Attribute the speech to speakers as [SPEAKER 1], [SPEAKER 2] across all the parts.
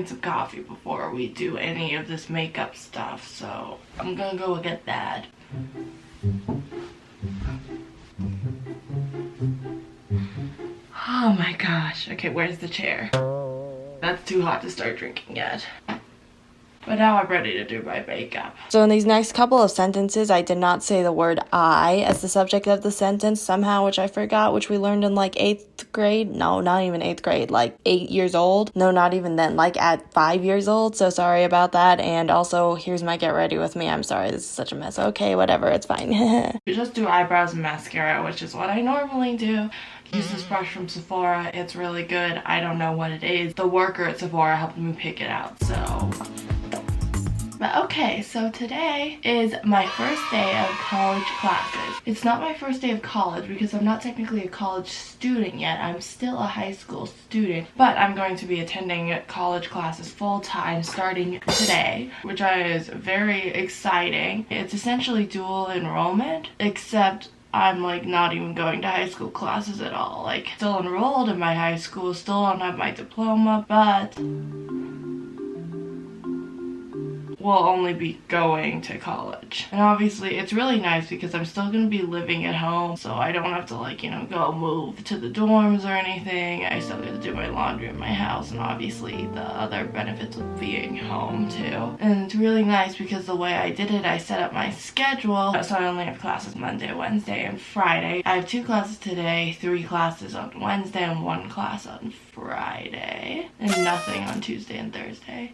[SPEAKER 1] having some coffee before we do any of this makeup stuff, so I'm gonna go get that. Oh my gosh. Okay, where's the chair? That's too hot to start drinking yet. But now I'm ready to do my makeup. So in these next couple of sentences, I did not say the word I as the subject of the sentence somehow, which I forgot, which we learned in like 8th grade. No, not even 8th grade, like 8 years old. No, not even then, like at 5 years old. So sorry about that. And also, here's my get ready with me. I'm sorry, this is such a mess. Okay, whatever, it's fine. You just do eyebrows and mascara, which is what I normally do. Use this brush from Sephora. It's really good. I don't know what it is. The worker at Sephora helped me pick it out, so... But okay, so today is my first day of college classes. It's not my first day of college because I'm not technically a college student yet. I'm still a high school student, but I'm going to be attending college classes full-time starting today, which is very exciting. It's essentially dual enrollment, except I'm like not even going to high school classes at all. Like, still enrolled in my high school, still don't have my diploma, but will only be going to college. And obviously it's really nice because I'm still gonna be living at home, so I don't have to like, you know, go move to the dorms or anything. I still get to do my laundry in my house, and obviously the other benefits of being home too. And it's really nice because the way I did it, I set up my schedule so I only have classes Monday, Wednesday, and Friday. I have 2 classes today, 3 classes on Wednesday, and 1 class on Friday, and nothing on Tuesday and Thursday.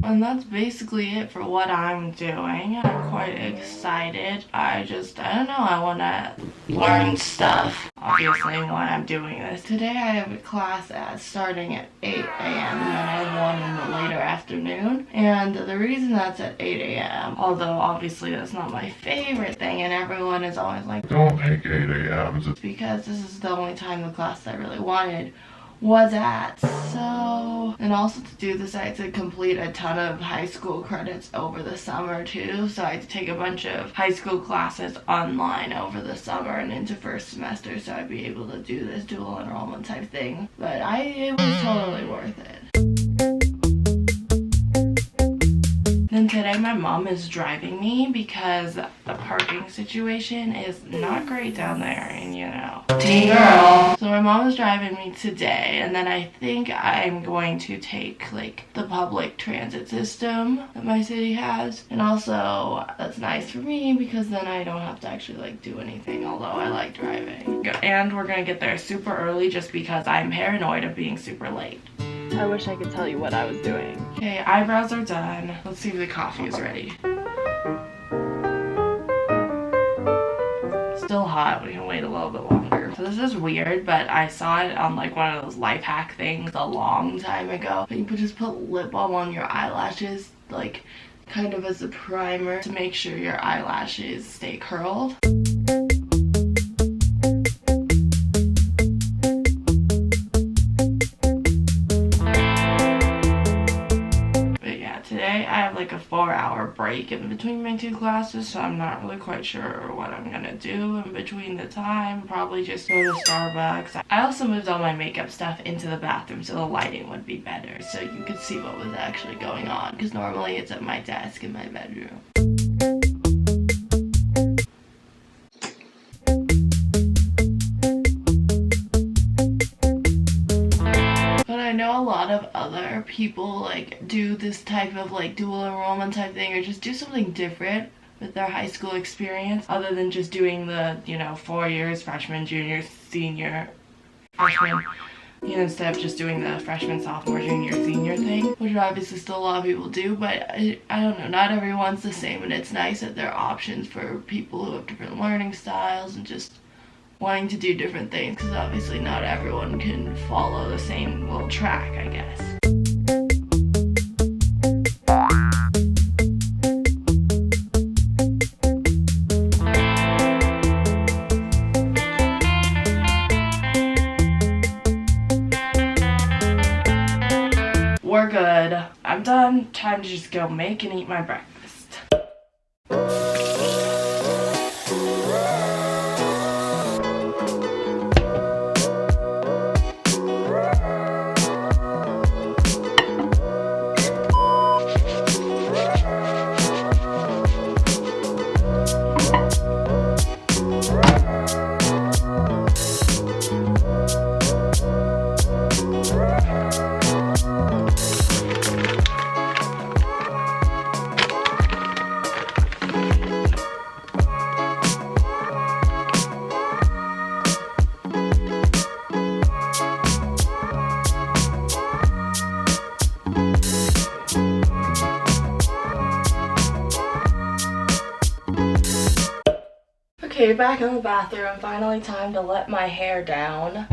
[SPEAKER 1] And that's basically it for what I'm doing. I'm quite excited. I don't know, I want to learn stuff, obviously, why I'm doing this. Today I have a class starting at 8 a.m. and then I have one in the later afternoon. And the reason that's at 8 a.m., although obviously that's not my favorite thing, and everyone is always like, don't pick 8 a.m. It's because this is the only time the class I really wanted was at. So, and also to do this I had to complete a ton of high school credits over the summer too, so I had to take a bunch of high school classes online over the summer and into first semester, so I'd be able to do this dual enrollment type thing. But it was totally worth it. Then today my mom is driving me because the parking situation is not great down there, and you know, teen girl. So my mom is driving me today, and then I think I'm going to take like the public transit system that my city has. And also that's nice for me because then I don't have to actually like do anything, although I like driving. And we're gonna get there super early just because I'm paranoid of being super late. I wish I could tell you what I was doing. Okay, eyebrows are done. Let's see if the coffee is ready. Still hot. We can wait a little bit longer. So this is weird, but I saw it on like one of those life hack things a long time ago. But you could just put lip balm on your eyelashes, like kind of as a primer to make sure your eyelashes stay curled. Today I have like a 4-hour break in between my 2 classes, so I'm not really quite sure what I'm gonna do in between the time. Probably just go to Starbucks. I also moved all my makeup stuff into the bathroom so the lighting would be better, so you could see what was actually going on, because normally it's at my desk in my bedroom. I know a lot of other people like do this type of like dual enrollment type thing, or just do something different with their high school experience other than just doing the, you know, 4 years, freshman, junior, senior, freshman, you know, instead of just doing the freshman, sophomore, junior, senior thing, which obviously still a lot of people do, but I don't know, not everyone's the same, and it's nice that there are options for people who have different learning styles and just wanting to do different things, because obviously not everyone can follow the same little track, I guess. We're good. I'm done. Time to just go make and eat my breakfast. Okay, back in the bathroom. Finally time to let my hair down.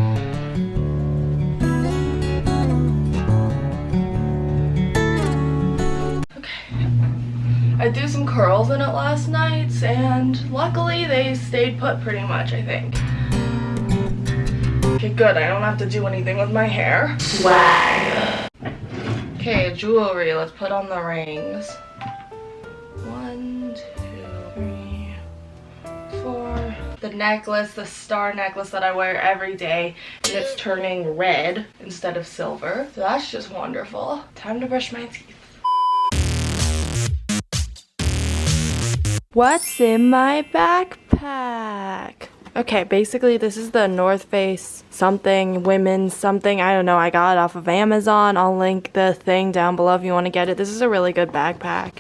[SPEAKER 1] I threw some curls in it last night, and luckily they stayed put pretty much, I think. Okay, good. I don't have to do anything with my hair. Swag. Okay, jewelry. Let's put on the rings. 1, 2, 3, 4. The necklace, the star necklace that I wear every day, and it's turning red instead of silver. So that's just wonderful. Time to brush my teeth. What's in my backpack? Okay, basically this is the North Face something, women's something, I don't know, I got it off of Amazon. I'll link the thing down below if you want to get it. This is a really good backpack,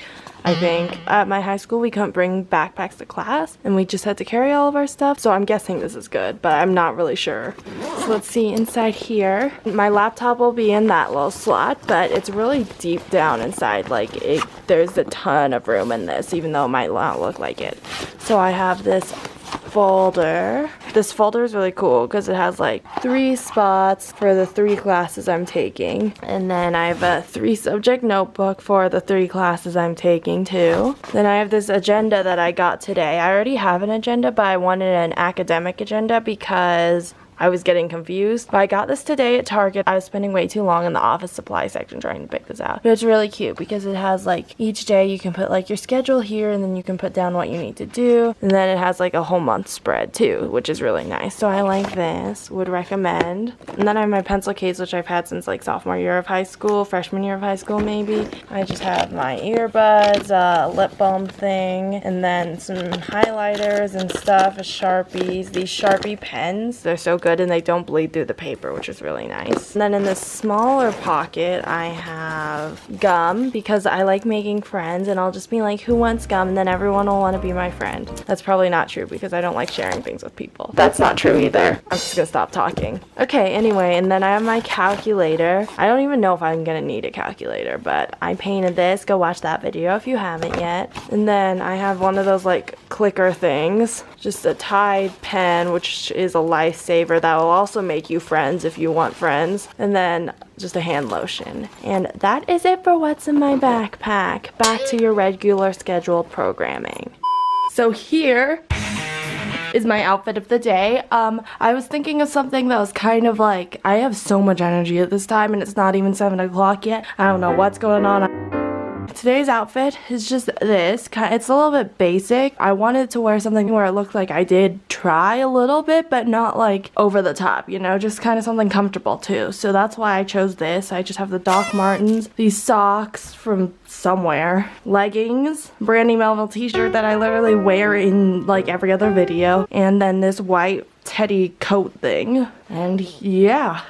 [SPEAKER 1] I think. At my high school we couldn't bring backpacks to class and we just had to carry all of our stuff, so I'm guessing this is good, but I'm not really sure. So let's see inside here. My laptop will be in that little slot, but it's really deep down inside. Like, there's a ton of room in this, even though it might not look like it. So I have this folder. This folder is really cool because it has like 3 spots for the 3 classes I'm taking, and then I have a 3 subject notebook for the 3 classes I'm taking too. Then I have this agenda that I got today. I already have an agenda, but I wanted an academic agenda because I was getting confused. But I got this today at Target. I was spending way too long in the office supply section trying to pick this out. But it's really cute because it has like each day you can put like your schedule here, and then you can put down what you need to do. And then it has like a whole month spread too, which is really nice. So I like this, would recommend. And then I have my pencil case, which I've had since like sophomore year of high school, freshman year of high school maybe. I just have my earbuds, lip balm thing, and then some highlighters and stuff, Sharpies. These Sharpie pens, they're so good and they don't bleed through the paper, which is really nice. And then in this smaller pocket I have gum because I like making friends, and I'll just be like, who wants gum? And then everyone will want to be my friend. That's probably not true because I don't like sharing things with people. That's not true either. I'm just gonna stop talking. Okay, anyway, and then I have my calculator. I don't even know if I'm gonna need a calculator, but I painted this. Go watch that video if you haven't yet. And then I have one of those like clicker things, just a Tide pen, which is a lifesaver that will also make you friends if you want friends, and then just a hand lotion. And that is it for what's in my backpack. Back to your regular scheduled programming. So here is my outfit of the day. I was thinking of something that was kind of like, I have so much energy at this time and it's not even 7 o'clock yet. I don't know what's going on. Today's outfit is just this. It's a little bit basic. I wanted to wear something where it looked like I did try a little bit, but not like over the top, you know, just kind of something comfortable too. So that's why I chose this. I just have the Doc Martens, these socks from somewhere, leggings, Brandy Melville t-shirt that I literally wear in like every other video, and then this white teddy coat thing. And yeah.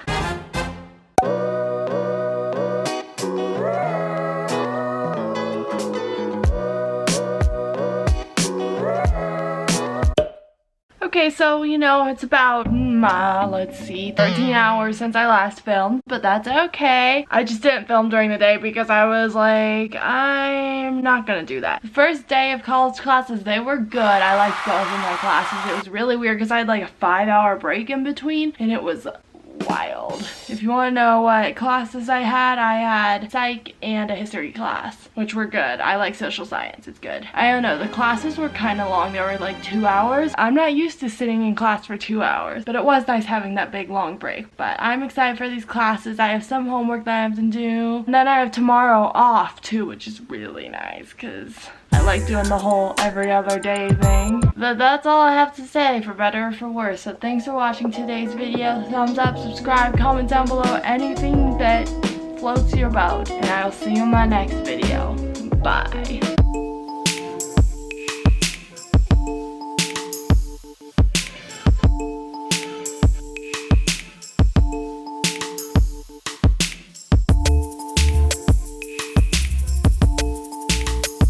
[SPEAKER 1] Okay, so, you know, it's about, let's see, 13 hours since I last filmed, but that's okay. I just didn't film during the day because I was like, I'm not gonna do that. The first day of college classes, they were good. I liked both of my classes. It was really weird because I had like a 5-hour break in between, and it was wild. If you want to know what classes I had psych and a history class, which were good. I like social science, it's good. I don't know, the classes were kind of long. They were like 2 hours. I'm not used to sitting in class for 2 hours, but it was nice having that big long break. But I'm excited for these classes. I have some homework that I have to do, and then I have tomorrow off too, which is really nice because I like doing the whole every other day thing. But that's all I have to say, for better or for worse. So thanks for watching today's video. Thumbs up, subscribe, comment down below, anything that floats your boat. And I will see you in my next video. Bye.